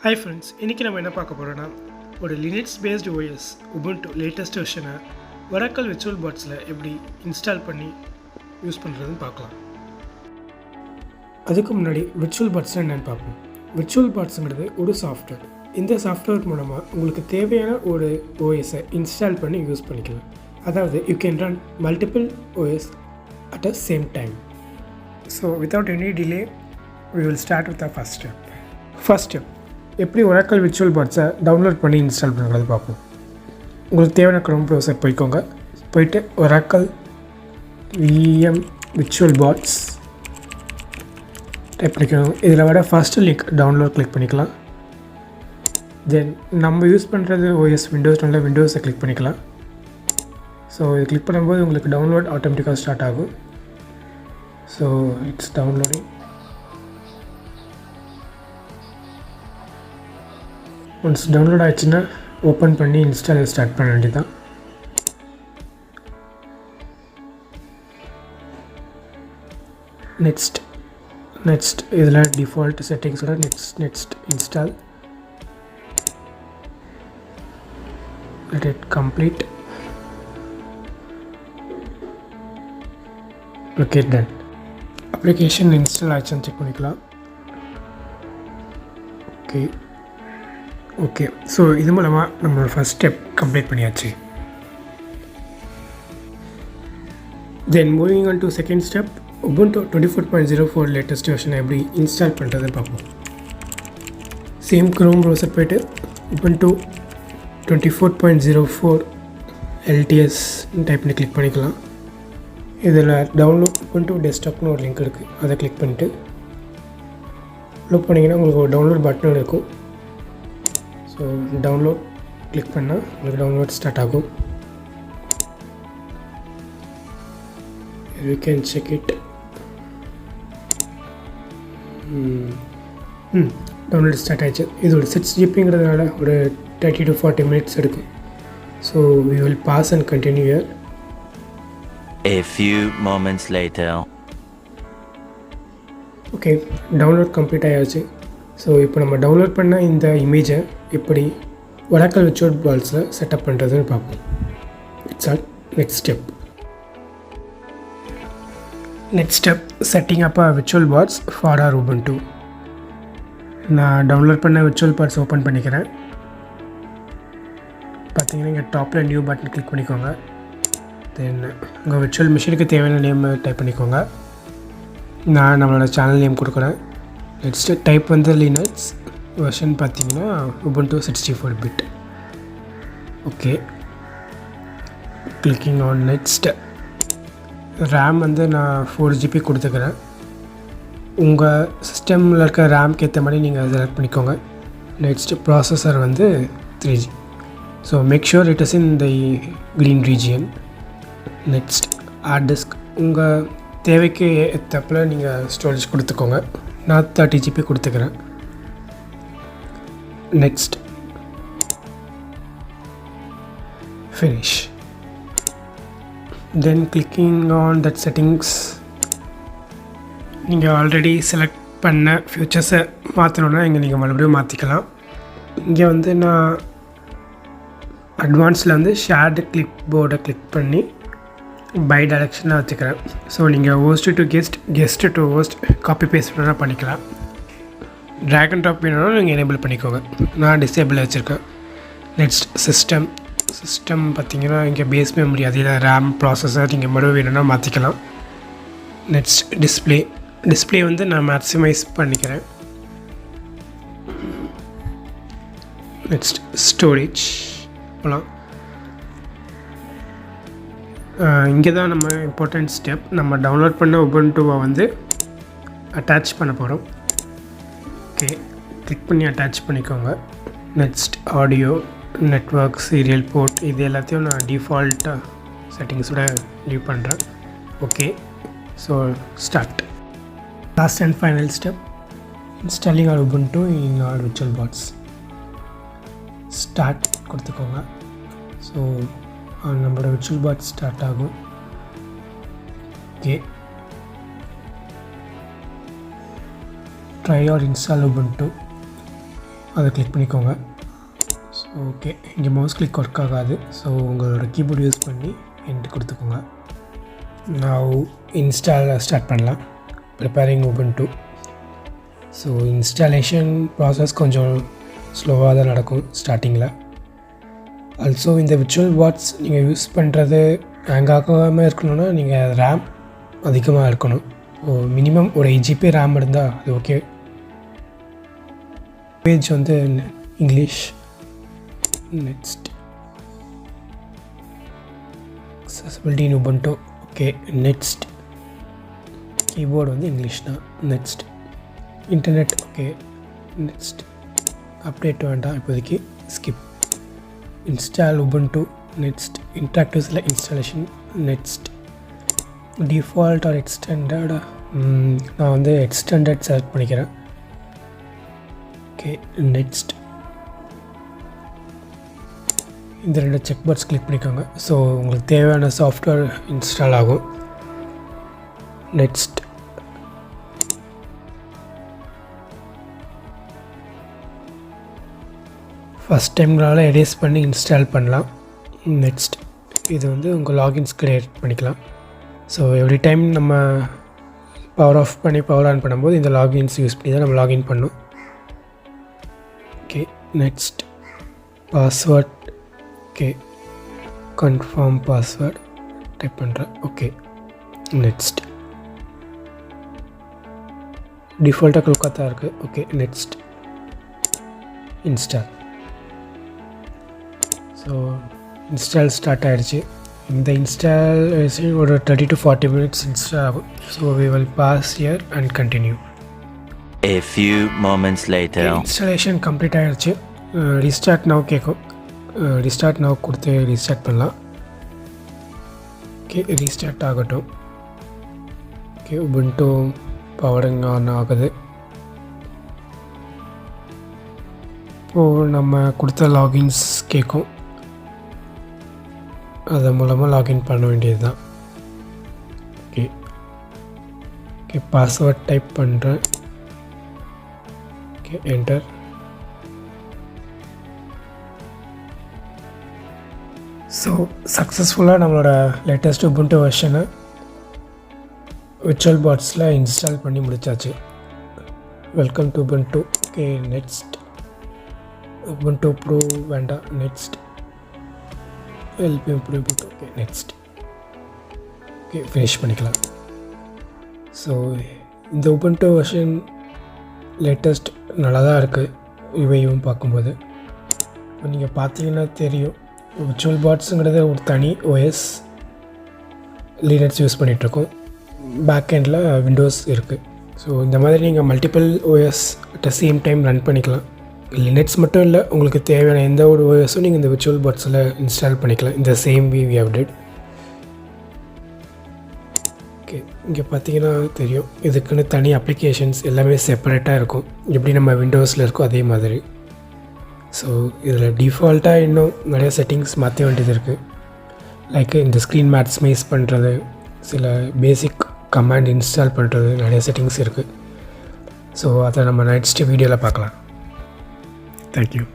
Hi friends, இன்னைக்கு நம்ம என்ன பார்க்க போறோம்னா ஒரு Linux based OS Ubuntu latest version Oracle VirtualBoxல எப்படி இன்ஸ்டால் பண்ணி யூஸ் பண்றதுன்னு பார்க்கலாம். அதுக்கு முன்னாடி VirtualBox என்னன்னு பார்ப்போம். VirtualBoxங்கிறது ஒரு சாஃப்ட்வேர். இந்த சாஃப்ட்வேர் மூலமா உங்களுக்கு தேவையான ஒரு OS இன்ஸ்டால் பண்ணி யூஸ் பண்ணிக்கலாம். அதாவது you can run multiple OS at the same time. So without any delay we will start with the first step. First step, எப்படி Oracle VirtualBoxை டவுன்லோட் பண்ணி இன்ஸ்டால் பண்ணுறது பார்ப்போம். உங்களுக்கு தேவையான க்ரோம் ப்ரௌசர் போயிட்டு Oracle VM VirtualBox டைப் பண்ணிக்கணும். இதில் வர ஃபஸ்ட்டு லிங்க் டவுன்லோட் கிளிக் பண்ணிக்கலாம். தென் நம்ம யூஸ் பண்ணுறது OS விண்டோஸை கிளிக் பண்ணிக்கலாம். ஸோ இது கிளிக் பண்ணும்போது உங்களுக்கு டவுன்லோட் ஆட்டோமேட்டிக்காக ஸ்டார்ட் ஆகும். So it's downloading. Once download ஆகிடுச்சுன்னா ஓப்பன் பண்ணி இன்ஸ்டால் ஸ்டார்ட் பண்ண வேண்டியதான். நெக்ஸ்ட் இதில் டிஃபால்ட் செட்டிங்ஸோட next install. let it complete. Okay, done. Application install ஆகிடுச்சுன்னு செக் பண்ணிக்கலாம். ஓகே ஸோ இது மூலமாக நம்மளோட ஃபஸ்ட் ஸ்டெப் கம்ப்ளீட் பண்ணியாச்சு. Then moving on to second step, Ubuntu 24.04 latest version எப்படி இன்ஸ்டால் பண்ணுறதுன்னு பார்ப்போம். சேம் க்ரோம் ப்ரௌசர் போய்ட்டு Ubuntu 24.04 lts டைப் பண்ணி கிளிக் பண்ணிக்கலாம். இதில் டவுன்லோட் Ubuntu டெஸ்க்டாப்னு ஒரு லிங்க் இருக்குது, அதை கிளிக் பண்ணிட்டு லோட் பண்ணிங்கன்னா உங்களுக்கு ஒரு டவுன்லோட் பட்டன் இருக்கும். ஸோ டவுன்லோட் கிளிக் பண்ணால் உங்களுக்கு டவுன்லோட் ஸ்டார்ட் ஆகும். You can check it. Download start ஆகிடுச்சு. இது ஒரு 6 GB ஒரு 30 to 40 minutes எடுக்கும். So we will pause and continue here. A few moments later. Okay, download complete ஆகிடுச்சு. ஸோ இப்போ நம்ம டவுன்லோட் பண்ண இந்த இமேஜை எப்படி Oracle VirtualBoxல செட்டப் பண்ணுறதுன்னு பார்ப்போம். It's all next step setting up VirtualBox for our Ubuntu. நான் டவுன்லோட் பண்ண VirtualBox ஓப்பன் பண்ணிக்கிறேன். பார்த்தீங்கன்னா இங்கே டாப்பில் நியூ பட்டன் கிளிக் பண்ணிக்கோங்க. தென் உங்கள் விர்ச்சுவல் மிஷினுக்கு தேவையான நேம் டைப் பண்ணிக்கோங்க. நான் நம்மளோட சேனல் நேம் கொடுக்குறேன். நெக்ஸ்ட்டு டைப் வந்து லினக்ஸ், வெர்ஷன் பார்த்தீங்கன்னா Ubuntu 64-bit. Okay, clicking on next. RAM வந்து நான் 4 GB கொடுத்துக்கிறேன். உங்கள் சிஸ்டமில் இருக்க ரேம்க்கு ஏற்ற மாதிரி நீங்கள் செலக்ட் பண்ணிக்கோங்க. நெக்ஸ்ட் ப்ராசஸர் வந்து 3G. So make sure it is in the green region. Next hard disk உங்கள் தேவைக்கு ஏற்றப்பில் நீங்கள் ஸ்டோரேஜ் கொடுத்துக்கோங்க. நான் 30 GB கொடுத்துக்கிறேன். Next finish. Then clicking on that settings. நீங்கள் ஆல்ரெடி செலக்ட் பண்ண ஃபியூச்சர்ஸை மாற்றணுன்னா இங்கே நீங்கள் மறுபடியும் மாற்றிக்கலாம். இங்கே வந்து நான் அட்வான்ஸில் வந்து ஷேர்டு கிளிப் போர்டை கிளிக் பண்ணி பை டைரக்ஷனாக வச்சுக்கிறேன். ஸோ நீங்கள் host to guest to host copy paste வேணால் பண்ணிக்கலாம். ட்ராக் அண்ட் ட்ராப் வேணும்னா நீங்கள் எனேபிள் பண்ணிக்கோங்க. நான் டிசேபிள் வச்சுருக்கேன். நெக்ஸ்ட் சிஸ்டம் பார்த்தீங்கன்னா இங்கே பேஸ் மெமரி, அதில் ரேம், ப்ராசஸர் நீங்கள் மறுபடியும் வேணும்னா மாற்றிக்கலாம். நெக்ஸ்ட் டிஸ்பிளே வந்து நான் மேக்ஸிமைஸ் பண்ணிக்கிறேன். நெக்ஸ்ட் ஸ்டோரேஜ் போகலாம். இங்கே தான் நம்ம இம்பார்ட்டண்ட் ஸ்டெப், நம்ம டவுன்லோட் பண்ண உபுண்டுவை வந்து அட்டாச் பண்ண போகிறோம். ஓகே, கிளிக் பண்ணி அட்டாச் பண்ணிக்கோங்க. Next audio, network, serial port, இது எல்லாத்தையும் நான் டிஃபால்ட்டாக செட்டிங்ஸோட லீவ் பண்ணுறேன். Okay, so start. Last and final step, installing our Ubuntu in our VirtualBox. Start கொடுத்துக்கோங்க. ஸோ நம்மளோட VirtualBox ஸ்டார்ட் ஆகும். Okay, try or install Ubuntu. அதை கிளிக் பண்ணிக்கோங்க. ஸோ ஓகே, இங்கே மவுஸ் கிளிக் ஒர்க் ஆகாது. ஸோ உங்களோட கீபோர்டு யூஸ் பண்ணி enter கொடுத்துக்கோங்க. நான் இன்ஸ்டால் ஸ்டார்ட் பண்ணலாம். Preparing Ubuntu. So installation process கொஞ்சம் ஸ்லோவாக தான் நடக்கும் ஸ்டார்டிங்கில். ஆல்சோ இந்த VirtualBox நீங்கள் யூஸ் பண்ணுறது ஹேங் ஆகாமல் இருக்கணும்னா நீங்கள் ரேம் அதிகமாக இருக்கணும். மினிமம் ஒரு 8 GB ரேம் இருந்தால் அது ஓகே. பேஜ் வந்து English. Next accessibility in Ubuntu. Okay, next keyboard வந்து இங்கிலீஷ் தான். Next internet. Okay, next update வேண்டாம் இப்போதைக்கு, skip. Install Ubuntu. Next interactive select installation. Next default or extended. நான் வந்து எக்ஸ்டெண்டட் செலக்ட் பண்ணிக்கிறேன். ஓகே, நெக்ஸ்ட் இந்த 2 செக் பாக்ஸ் கிளிக் பண்ணிக்கோங்க. So உங்களுக்கு தேவையான சாஃப்ட்வேர் இன்ஸ்டால் ஆகும். நெக்ஸ்ட் ஃபஸ்ட் டைம்னால எரேஸ் பண்ணி இன்ஸ்டால் பண்ணலாம். நெக்ஸ்ட் இது வந்து உங்கள் லாகின்ஸ் க்ரியேட் பண்ணிக்கலாம். ஸோ எவ்ரி டைம் நம்ம பவர் ஆஃப் பண்ணி பவர் ஆன் பண்ணும்போது இந்த லாகின்ஸ் யூஸ் பண்ணி தான் நம்ம லாகின் பண்ணணும். Okay, next password. Okay, confirm password type பண்ணுறேன். ஓகே, நெக்ஸ்ட் டிஃபால்ட்டாக கொல்கத்தா இருக்குது. Okay, next install. So install start ஆகிடுச்சு. இந்த இன்ஸ்டாலேஷன் ஒரு 30 to 40 minutes இன்ஸ்டால் ஆகும். So we will pause here and continue. A few moments later. Installation complete ஆகிடுச்சு. Restart now கேட்கும். Restart now கொடுத்து ரீஸ்டார்ட் பண்ணலாம். ஓகே, ரீஸ்டார்ட் ஆகட்டும். ஓகே, உபுண்டு பவரிங் ஆன் ஆகுது. இப்போது நம்ம கொடுத்த லாகின்ஸ் கேட்கும். அது மூலமாக லாகின் பண்ண வேண்டியது தான். ஓகே ஓகே, பாஸ்வேர்ட் டைப் பண்ணுறேன். Okay, enter. ஸோ சக்ஸஸ்ஃபுல்லாக நம்மளோட லேட்டஸ்ட் உபுண்டு வெர்ஷனை VirtualBoxல இன்ஸ்டால் பண்ணி முடிச்சாச்சு. Welcome to Ubuntu. Okay, next Ubuntu pro வேண்டாம். Next LPM pro. Okay, next. Okay, finish பண்ணிக்கலாம். ஸோ இந்த உபுண்டு வெர்ஷன் லேட்டஸ்ட் நல்லா தான் இருக்குது இவையும் பார்க்கும்போது. இப்போ நீங்கள் பார்த்தீங்கன்னா தெரியும், VirtualBoxங்கிறது ஒரு தனி OS. லினக்ஸ் யூஸ் பண்ணிகிட்ருக்கோம். பேக் எண்டில் விண்டோஸ் இருக்குது. ஸோ இந்த மாதிரி நீங்கள் multiple OS at the same time run பண்ணிக்கலாம். லினக்ஸ் மட்டும் இல்லை, உங்களுக்கு தேவையான எந்த ஒரு OSஸும் நீங்கள் இந்த VirtualBoxல இன்ஸ்டால் பண்ணிக்கலாம். இந்த same we have did. Okay, இங்கே பார்த்தீங்கன்னா தெரியும், இதுக்குன்னு தனி அப்ளிகேஷன்ஸ் எல்லாமே செப்பரேட்டாக இருக்கும். எப்படி நம்ம விண்டோஸில் இருக்கோ அதே மாதிரி. ஸோ இதில் டிஃபால்ட்டாக இன்னும் நிறைய செட்டிங்ஸ் மாற்ற வேண்டியது இருக்குது. லைக் இந்த ஸ்க்ரீன் மேக்ஸிமைஸ் பண்ணுறது, சில பேசிக் கமாண்ட் இன்ஸ்டால் பண்ணுறது, நிறைய செட்டிங்ஸ் இருக்குது. ஸோ அதை நம்ம நெக்ஸ்ட் வீடியோவில் பார்க்கலாம். Thank you.